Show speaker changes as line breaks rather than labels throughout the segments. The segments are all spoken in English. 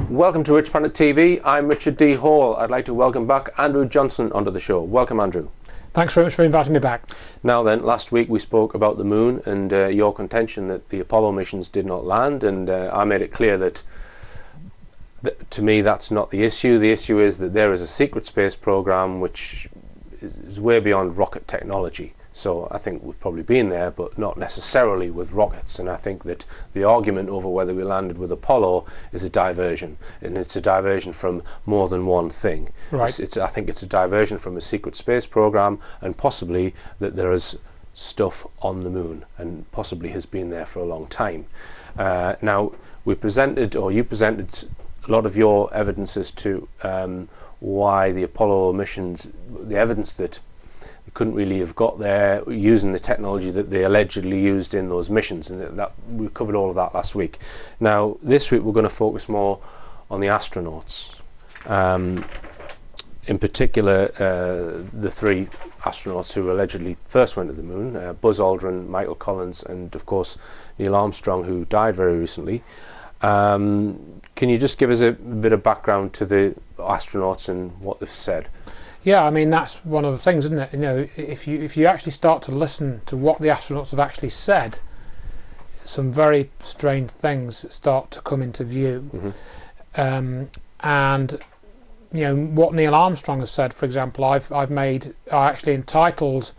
Welcome to Rich Planet TV. I'm Richard D. Hall. I'd like to welcome back Andrew Johnson onto the show. Welcome, Andrew.
Thanks very much for inviting me back.
Now then, last week we spoke about the moon and your contention that the Apollo missions did not land, and I made it clear that to me that's not the issue. The issue is that there is a secret space program which is way beyond rocket technology. So I think we've probably been there, but not necessarily with rockets. And I think that the argument over whether we landed with Apollo is a diversion, and it's a diversion from more than one thing.
Right.
I think it's a diversion from a secret space program, and possibly that there is stuff on the moon, and possibly has been there for a long time. Now, you presented a lot of your evidences to why the Apollo missions, the evidence that couldn't really have got there using the technology that they allegedly used in those missions, and that we covered all of that last week. Now this week we're going to focus more on the astronauts, in particular the three astronauts who allegedly first went to the moon, Buzz Aldrin, Michael Collins, and of course Neil Armstrong, who died very recently. Can you just give us a bit of background to the astronauts and what they've said?
Yeah, I mean, that's one of the things, isn't it? You know, if you actually start to listen to what the astronauts have actually said, some very strange things start to come into view. Mm-hmm. And you know what Neil Armstrong has said, for example, I actually entitled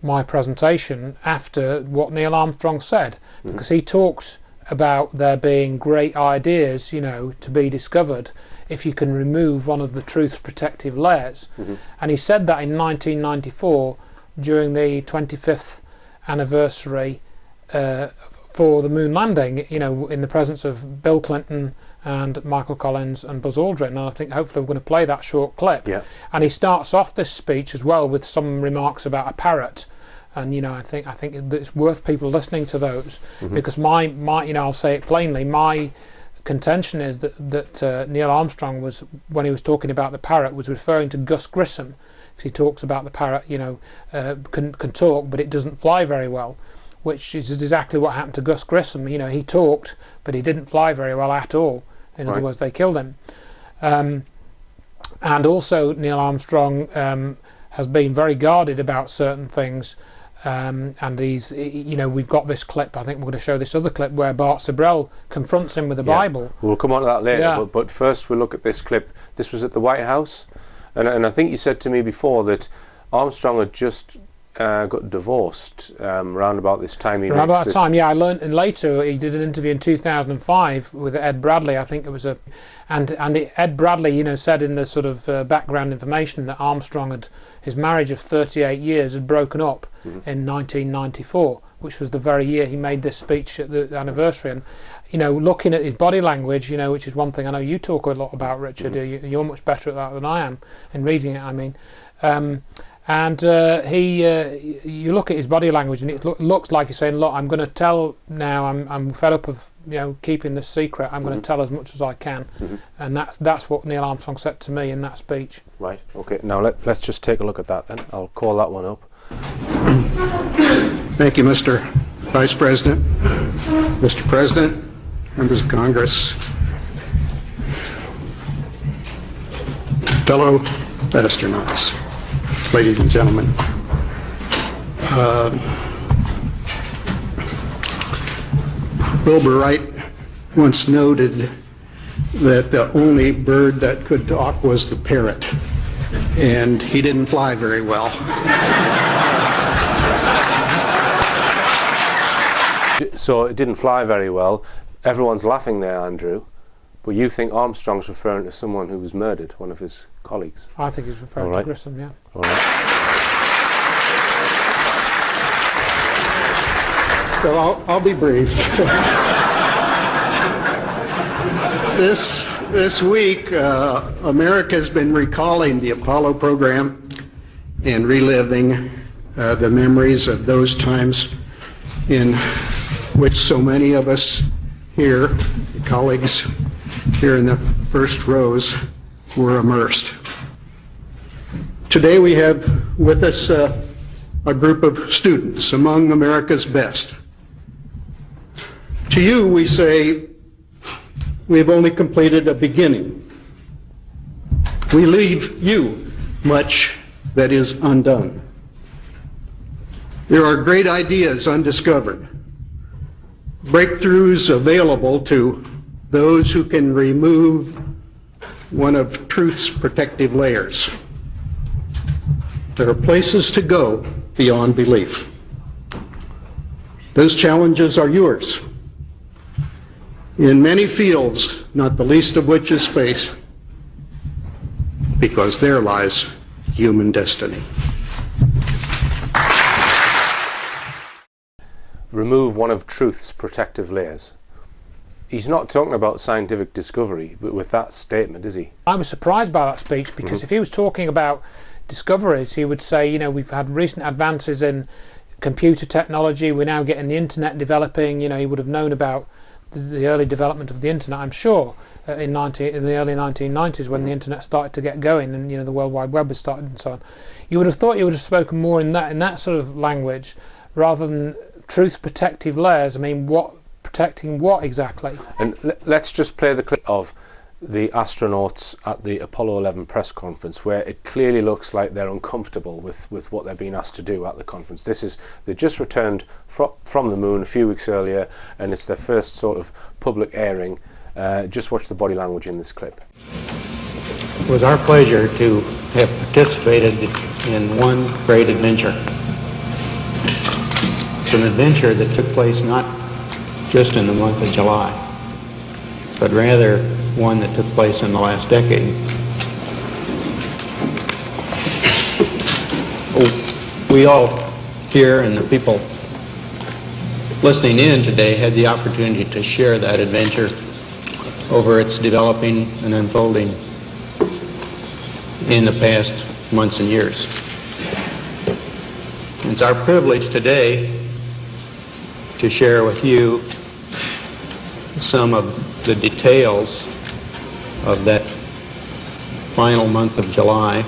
my presentation after what Neil Armstrong said, mm-hmm. because he talks about there being great ideas, you know, to be discovered if you can remove one of the truth's protective layers. Mm-hmm. And he said that in 1994 during the 25th anniversary for the moon landing, you know, in the presence of Bill Clinton and Michael Collins and Buzz Aldrin, and I think hopefully we're going to play that short clip. Yeah. And he starts off this speech as well with some remarks about a parrot. And you know, I think it's worth people listening to those, mm-hmm. because my you know, I'll say it plainly, my contention is that Neil Armstrong was, when he was talking about the parrot, was referring to Gus Grissom, because he talks about the parrot, you know, can talk but it doesn't fly very well, which is exactly what happened to Gus Grissom. You know, he talked but he didn't fly very well at all. In other words, they killed him. And also Neil Armstrong has been very guarded about certain things. And he's, you know, we've got this clip, I think we're going to show this other clip where Bart Sibrel confronts him with the Bible. We'll
come on to that later, but first we'll look at this clip. This was at the White House, and I think you said to me before that Armstrong had just got divorced around about this time.
Around about that time, yeah. I learned, and later he did an interview in 2005 with Ed Bradley. I think it was Ed Bradley, you know, said in the sort of background information that Armstrong had, his marriage of 38 years had broken up in 1994, which was the very year he made this speech at the anniversary. And you know, looking at his body language, you know, which is one thing I know you talk a lot about, Richard. You're much better at that than I am in reading it. I mean. And you look at his body language, and it looks like he's saying, "Look, I'm going to tell now. I'm fed up of, you know, keeping this secret. I'm going to tell as much as I can." Mm-hmm. And that's what Neil Armstrong said to me in that speech.
Right. Okay. Now let's just take a look at that then. I'll call that one up.
Thank you, Mr. Vice President, Mr. President, members of Congress, fellow astronauts. Ladies and gentlemen, Wilbur Wright once noted that the only bird that could talk was the parrot, and he didn't fly very well.
So it didn't fly very well. Everyone's laughing there, Andrew. But you think Armstrong's referring to someone who was murdered, one of his colleagues?
I think he's referring to Grissom, yeah.
All right.
So I'll be brief. This week, America has been recalling the Apollo program and reliving the memories of those times in which so many of us here, the colleagues here in the first rows, were immersed. Today we have with us a group of students among America's best. To you we say, we have only completed a beginning. We leave you much that is undone. There are great ideas undiscovered, breakthroughs available to those who can remove one of truth's protective layers. There are places to go beyond belief. Those challenges are yours. In many fields, not the least of which is space, because there lies human destiny.
Remove one of truth's protective layers. He's not talking about scientific discovery with that statement, is he?
I was surprised by that speech because if he was talking about discoveries, he would say, you know, we've had recent advances in computer technology, we're now getting the internet developing. You know, he would have known about the early development of the internet, I'm sure, in the early 1990s when the internet started to get going and, you know, the World Wide Web was started and so on. You would have thought he would have spoken more in that sort of language rather than truth's protective layers. I mean, what protecting what exactly?
And let's just play the clip of the astronauts at the Apollo 11 press conference, where it clearly looks like they're uncomfortable with what they're being asked to do at the conference. They just returned from the moon a few weeks earlier, and it's their first sort of public airing. Just watch the body language in this clip.
It was our pleasure to have participated in one great adventure. It's an adventure that took place not just in the month of July, but rather one that took place in the last decade. We all here and the people listening in today had the opportunity to share that adventure over its developing and unfolding in the past months and years. It's our privilege today to share with you some of the details of that final month of July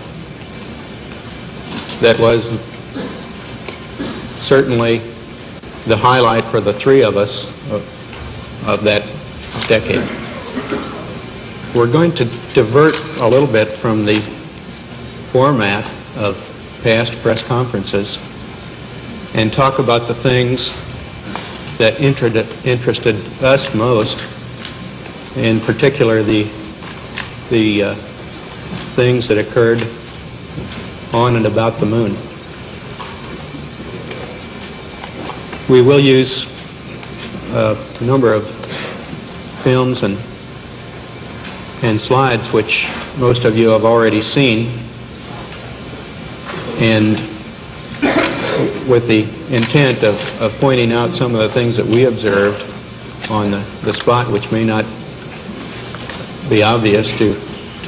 that was certainly the highlight for the three of us of that decade. We're going to divert a little bit from the format of past press conferences and talk about the things that interested us most, in particular the things that occurred on and about the moon. We will use a number of films and slides which most of you have already seen, and with the intent of pointing out some of the things that we observed on the spot, which may not be obvious to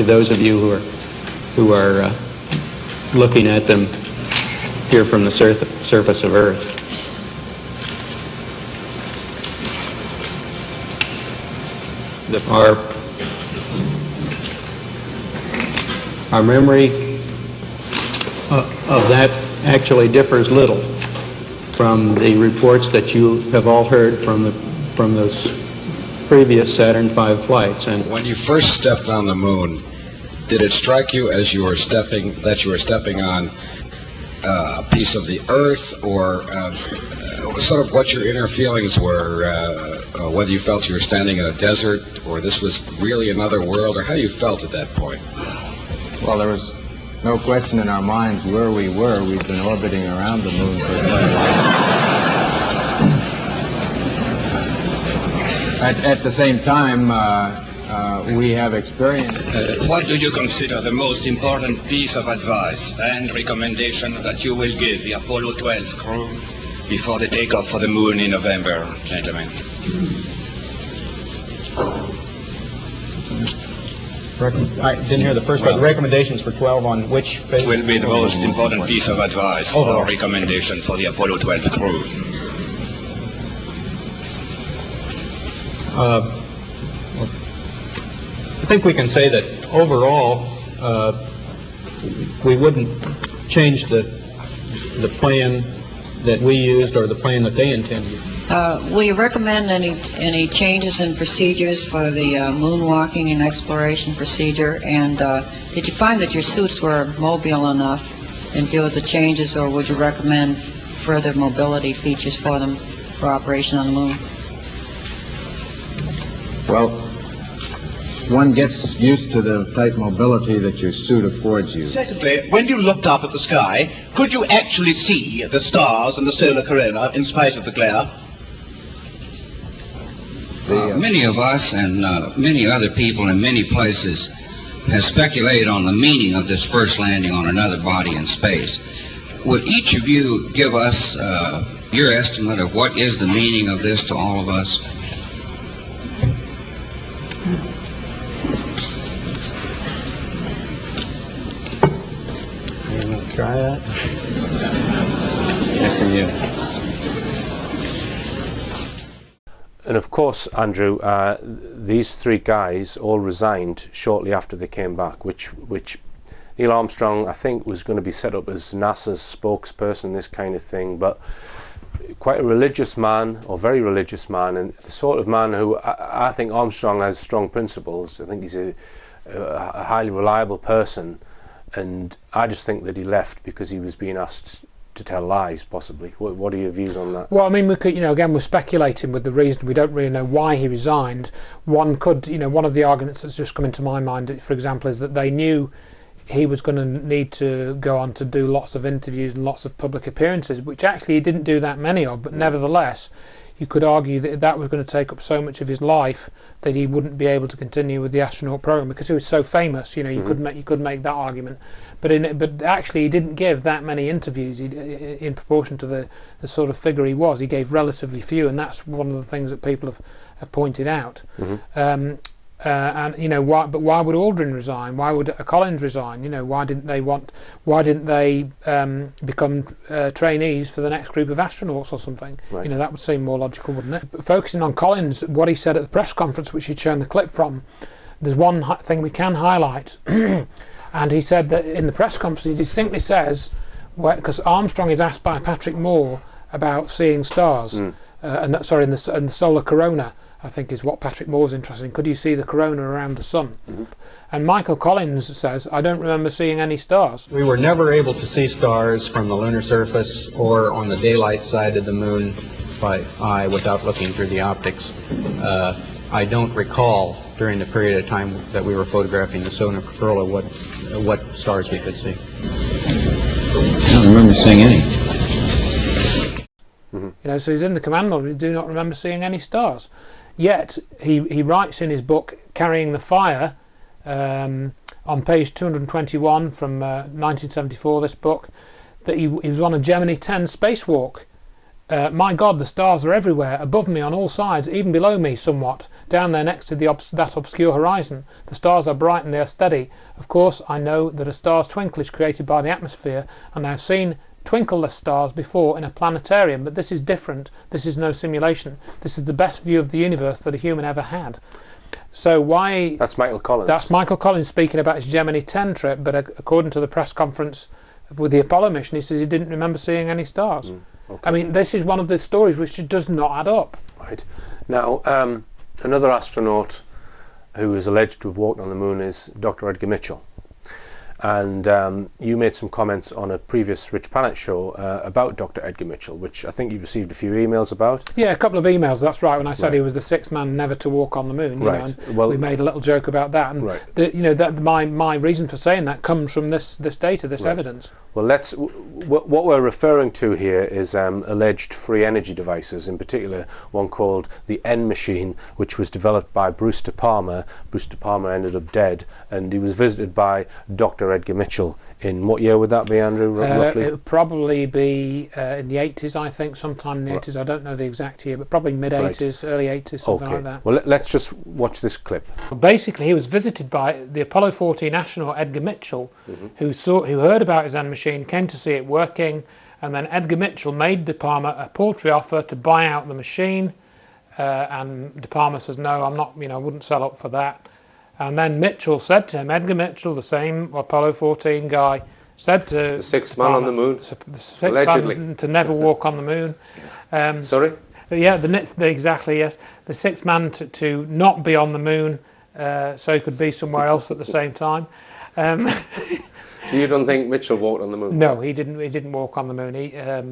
those of you who are looking at them here from the surface of Earth. Our memory of that actually differs little from the reports that you have all heard from those previous Saturn V flights. And
when you first stepped on the moon, did it strike you as you were stepping on a piece of the Earth, or sort of what your inner feelings were, whether you felt you were standing in a desert, or this was really another world, or how you felt at that point?
Well, there was no question in our minds where we were. We'd been orbiting around the moon for quite a while. At the same time, we have experience.
What do you consider the most important piece of advice and recommendation that you will give the Apollo 12 crew before the takeoff for the moon in November, gentlemen?
I didn't hear the first part. The recommendations for 12 on which phase?
Will be the most important piece of advice
Overall.
or recommendation for the Apollo 12 crew.
I think we can say that overall, we wouldn't change the plan that we used or the plan that they intended.
Will you recommend any changes in procedures for the moonwalking and exploration procedure? And did you find that your suits were mobile enough in view of the changes, or would you recommend further mobility features for them for operation on the moon?
Well, one gets used to the type mobility that your suit affords you.
Secondly, when you looked up at the sky, could you actually see the stars and the solar corona in spite of the glare?
Many of us and many other people in many places have speculated on the meaning of this first landing on another body in space. Would each of you give us your estimate of what is the meaning of this to all of us?
You want to try that? After you.
And of course, Andrew, these three guys all resigned shortly after they came back, which Neil Armstrong, I think, was going to be set up as NASA's spokesperson, this kind of thing, but quite a religious man, or very religious man, and the sort of man who I think Armstrong has strong principles. I think he's a highly reliable person, and I just think that he left because he was being asked to tell lies, possibly. What are your views on that?
Well, I mean, we could, again, we're speculating with the reason. We don't really know why he resigned. One could, one of the arguments that's just come into my mind, for example, is that they knew he was going to need to go on to do lots of interviews and lots of public appearances, which actually he didn't do that many of, but nevertheless, you could argue that that was going to take up so much of his life that he wouldn't be able to continue with the astronaut program because he was so famous. You could make that argument, but actually he didn't give that many interviews. In proportion to the sort of figure he was, he gave relatively few, and that's one of the things that people have pointed out. And why? But why would Aldrin resign? Why would Collins resign? Why didn't they become trainees for the next group of astronauts or something?
Right.
That would seem more logical, wouldn't it? But focusing on Collins, what he said at the press conference, which he'd shown the clip from, there's one thing we can highlight, and he said that in the press conference he distinctly says, because Armstrong is asked by Patrick Moore about seeing stars, in the solar corona, I think is what Patrick Moore's interested in. Could you see the corona around the sun? And Michael Collins says, I don't remember seeing any stars.
We were never able to see stars from the lunar surface or on the daylight side of the moon by eye without looking through the optics. I don't recall during the period of time that we were photographing the solar corona what stars we could see.
I don't remember seeing any.
So he's in the command module, we do not remember seeing any stars. Yet he writes in his book Carrying the Fire, on page 221 from 1974, this book, that he was on a Gemini 10 spacewalk. My God, the stars are everywhere, above me on all sides, even below me somewhat, down there next to that obscure horizon. The stars are bright and they are steady. Of course, I know that a star's twinkle is created by the atmosphere, and I have seen twinkleless stars before in a planetarium, but this is different. This is no simulation. This is the best view of the universe that a human ever had. So why...
That's Michael Collins.
That's Michael Collins speaking about his Gemini 10 trip, but according to the press conference with the Apollo mission, he says he didn't remember seeing any stars.
Okay.
I mean, this is one of the stories which does not add up.
Right. Now, another astronaut who is alleged to have walked on the moon is Dr. Edgar Mitchell. And you made some comments on a previous Rich Planet show about Dr. Edgar Mitchell, which I think you received a few emails about.
Yeah, a couple of emails, that's right, when I said he was the sixth man never to walk on the moon. Well, we made a little joke about that. And my reason for saying that comes from this data, this evidence.
Well, what we're referring to here is alleged free energy devices, in particular one called the N machine, which was developed by Bruce De Palma. Bruce De Palma ended up dead, and he was visited by Dr. Edgar Mitchell. In what year would that be, Andrew, roughly?
It would probably be in the 80s, I think, sometime in the 80s. I don't know the exact year, but probably mid-80s, early 80s, something like that.
Well, let's just watch this clip.
Basically, he was visited by the Apollo 14 astronaut Edgar Mitchell, who heard about his N machine, came to see it working, and then Edgar Mitchell made De Palma a paltry offer to buy out the machine, and De Palma says, no, I'm not, I wouldn't sell up for that. And then Mitchell said to him, Edgar Mitchell, the same Apollo 14 guy, said to
the sixth man on the moon,
allegedly, to never walk on the moon.
Sorry?
Yeah, exactly, yes. The sixth man to not be on the moon, so he could be somewhere else at the same time.
So you don't think Mitchell walked on the moon?
No, he didn't. He didn't walk on the moon.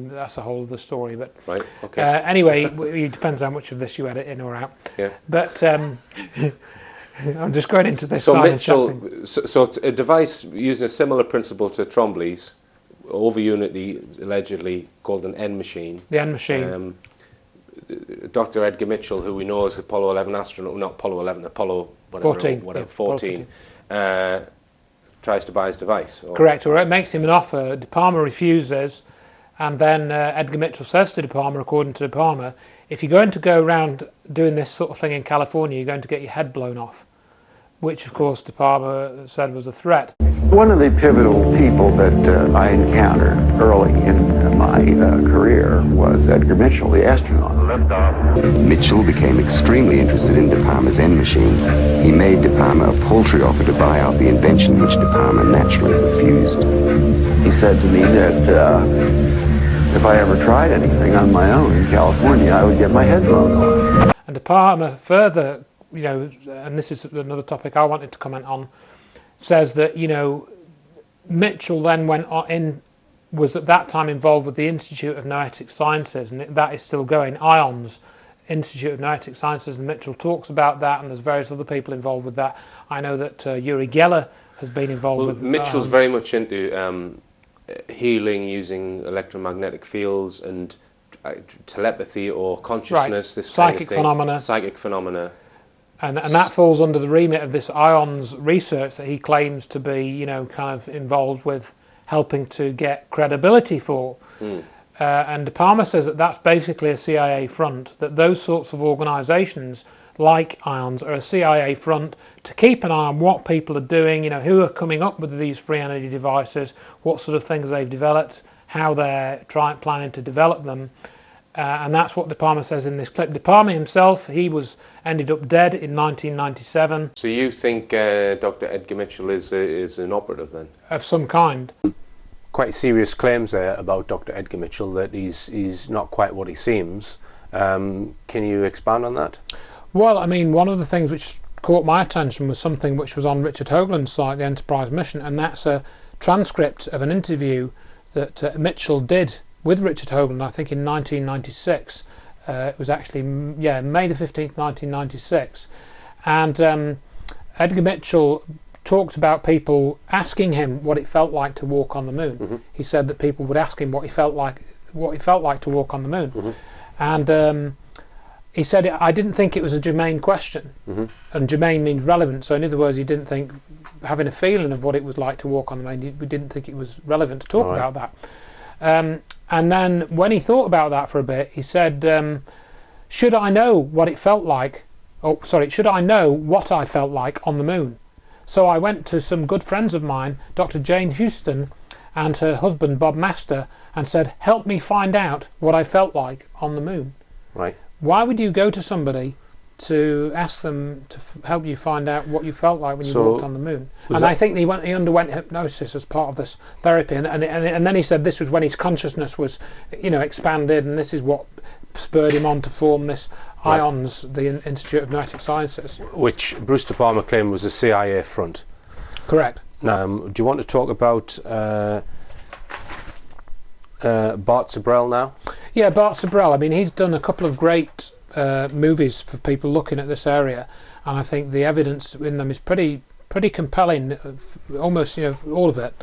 That's a whole other story. But
right, okay.
Anyway, it depends how much of this you edit in or out.
Yeah.
But I'm just going into this.
So Mitchell, so it's a device using a similar principle to Trombley's, over unity, allegedly called an N machine.
The N machine.
Dr. Edgar Mitchell, who we know as the Apollo 11 astronaut, not Apollo 11, Apollo 14. Tries to buy his device.
Correct, or it makes him an offer. De Palma refuses, and then Edgar Mitchell says to De Palma, according to De Palma, if you're going to go around doing this sort of thing in California, you're going to get your head blown off, which of course De Palma said was a threat.
One of the pivotal people that I encountered early in my career was Edgar Mitchell, the astronaut.
Mitchell became extremely interested in De Palma's N machine. He made De Palma a paltry offer to buy out the invention, which De Palma naturally refused.
He said to me that if I ever tried anything on my own in California, I would get my head blown off.
And De Palma further, and this is another topic I wanted to comment on, says that, Mitchell then was at that time involved with the Institute of Noetic Sciences, and that is still going, IONS, Institute of Noetic Sciences, and Mitchell talks about that, and there's various other people involved with that. I know that Uri Geller has been involved with
Mitchell's very much into healing using electromagnetic fields and telepathy or consciousness,
right.
This
psychic
kind of thing.
Psychic
phenomena.
And that falls under the remit of this IONS research that he claims to be, kind of involved with helping to get credibility for. And De Palma says that that's basically a CIA front, that those sorts of organisations like IONS are a CIA front to keep an eye on what people are doing, who are coming up with these free energy devices, what sort of things they've developed, how they're planning to develop them. And that's what De Palma says in this clip. De Palma himself, he ended up dead in 1997.
So you think Dr. Edgar Mitchell is an operative then?
Of some kind.
Quite serious claims there about Dr. Edgar Mitchell, that he's not quite what he seems. Can you expand on that?
Well, I mean, one of the things which caught my attention was something which was on Richard Hoagland's site, the Enterprise mission, and that's a transcript of an interview that Mitchell did with Richard Hoagland, I think in 1996. It was actually, May the 15th, 1996. And Edgar Mitchell talked about people asking him what it felt like to walk on the moon. He said that people would ask him what it felt like to walk on the moon. And he said, I didn't think it was a germane question. And germane means relevant. So in other words, he didn't think, having a feeling of what it was like to walk on the moon, we didn't think it was relevant to talk about that. And then when he thought about that for a bit, he said, should I know what it felt like, should I know what I felt like on the moon? So I went to some good friends of mine, Dr. Jane Houston and her husband Bob Master, and said, help me find out what I felt like on the moon.
Right.
Why would you go to somebody to ask them to help you find out what you felt like when you walked on the moon? And I think he underwent hypnosis as part of this therapy, and then he said this was when his consciousness was, expanded, and this is what spurred him on to form this IONS, the Institute of Noetic Sciences,
which Bruce De Palma claimed was a CIA front.
Correct.
Now, do you want to talk about Bart Sibrel now?
Yeah, Bart Sibrel. I mean, he's done a couple of great movies for people looking at this area, and I think the evidence in them is pretty pretty compelling, almost all of it.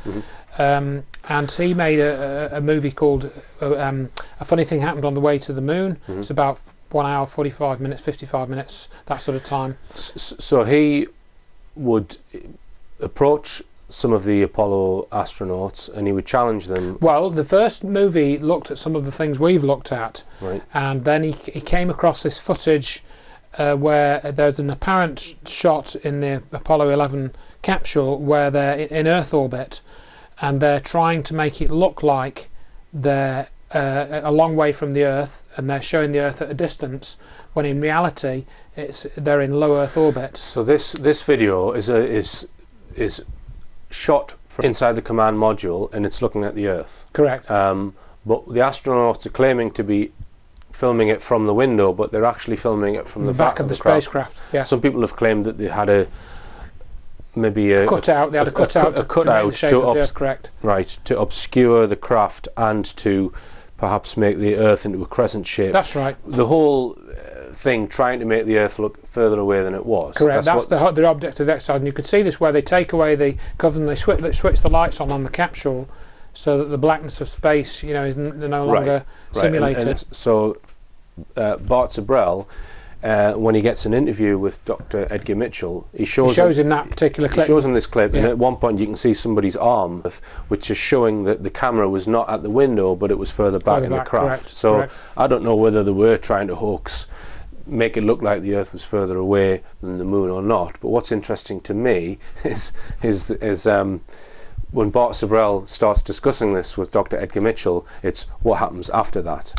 And he made a movie called A Funny Thing Happened on the Way to the Moon. It's about 1 hour, 45 minutes, 55 minutes, that sort of time.
So he would approach some of the Apollo astronauts and he would challenge them.
Well, the first movie looked at some of the things we've looked at,
right.
And then he came across this footage where there's an apparent shot in the Apollo 11 capsule where they're in Earth orbit and they're trying to make it look like they're a long way from the Earth and they're showing the Earth at a distance, when in reality they're in low Earth orbit.
So this video is shot from inside the command module and it's looking at the Earth.
Correct.
But the astronauts are claiming to be filming it from the window, but they're actually filming it from the back of the
spacecraft. Yeah.
Some people have claimed that they had maybe a
cutout. They had a cutout
to obscure the craft and to perhaps make the Earth into a crescent shape.
That's right.
The whole thing trying to make the Earth look further away than it was.
Correct. That's the object of the exercise, and you can see this where they take away the cover and they switch the lights on the capsule, so that the blackness of space, is no longer simulated.
And so Bart Sibrel, when he gets an interview with Dr. Edgar Mitchell, he shows
him that particular clip.
He shows him this clip, and at one point you can see somebody's arm, which is showing that the camera was not at the window, but it was further back in the craft. Correct. I don't know whether they were trying to make it look like the Earth was further away than the Moon or not. But what's interesting to me is when Bart Sibrel starts discussing this with Dr. Edgar Mitchell, it's what happens after that.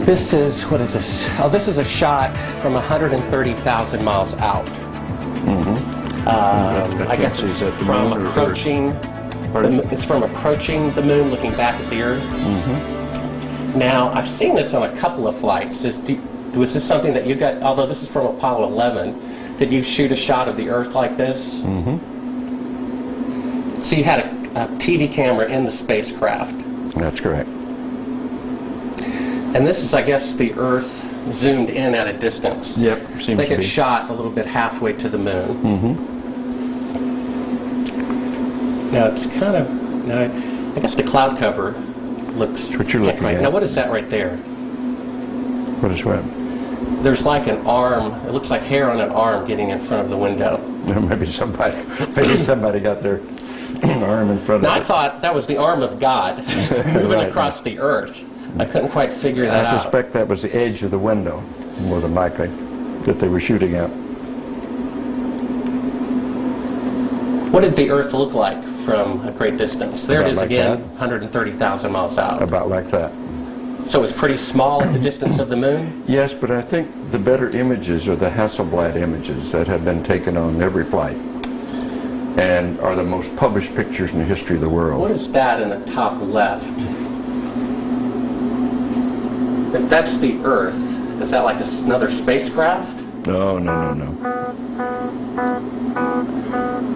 This is, what is this? Oh, this is a shot from 130,000 miles out. I guess it's from approaching. It's from approaching the Moon, looking back at the Earth. Now, I've seen this on a couple of flights. Was this something that you got? Although this is from Apollo 11, did you shoot a shot of the Earth like this? So you had a TV camera in the spacecraft.
That's correct.
And this is, I guess, the Earth zoomed in at a distance.
Yep, seems to be.
They get shot a little bit halfway to the Moon. Now it's kind of, I guess the cloud cover looks.
That's what you're looking at.
Now what is that right there?
What is what?
There's like an arm. It looks like hair on an arm getting in front of the window.
Maybe somebody got their arm in front of it.
I thought that was the arm of God moving across the Earth. I couldn't quite figure that out.
I suspect that was the edge of the window, more than likely, that they were shooting at.
What did the Earth look like from a great distance? There it is again, 130,000 miles out.
About like that.
So it's pretty small at the distance of the Moon?
Yes, but I think the better images are the Hasselblad images that have been taken on every flight and are the most published pictures in the history of the world.
What is that in the top left? If that's the Earth, is that like another spacecraft?
No.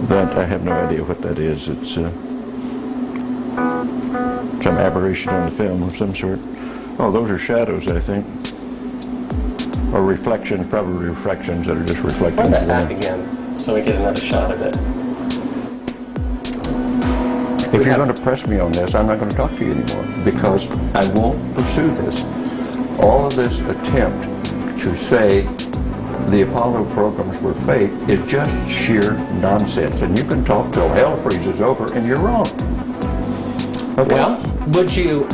That, I have no idea what that is. It's some aberration on the film of some sort. Oh, those are shadows, I think. Or reflections, probably reflections that are just reflecting.
Run that back again, so we get another shot of it.
If you're going to press me on this, I'm not going to talk to you anymore, because I won't pursue this. All of this attempt to say the Apollo programs were fake is just sheer nonsense. And you can talk till hell freezes over, and you're wrong. Okay?
Well, would you...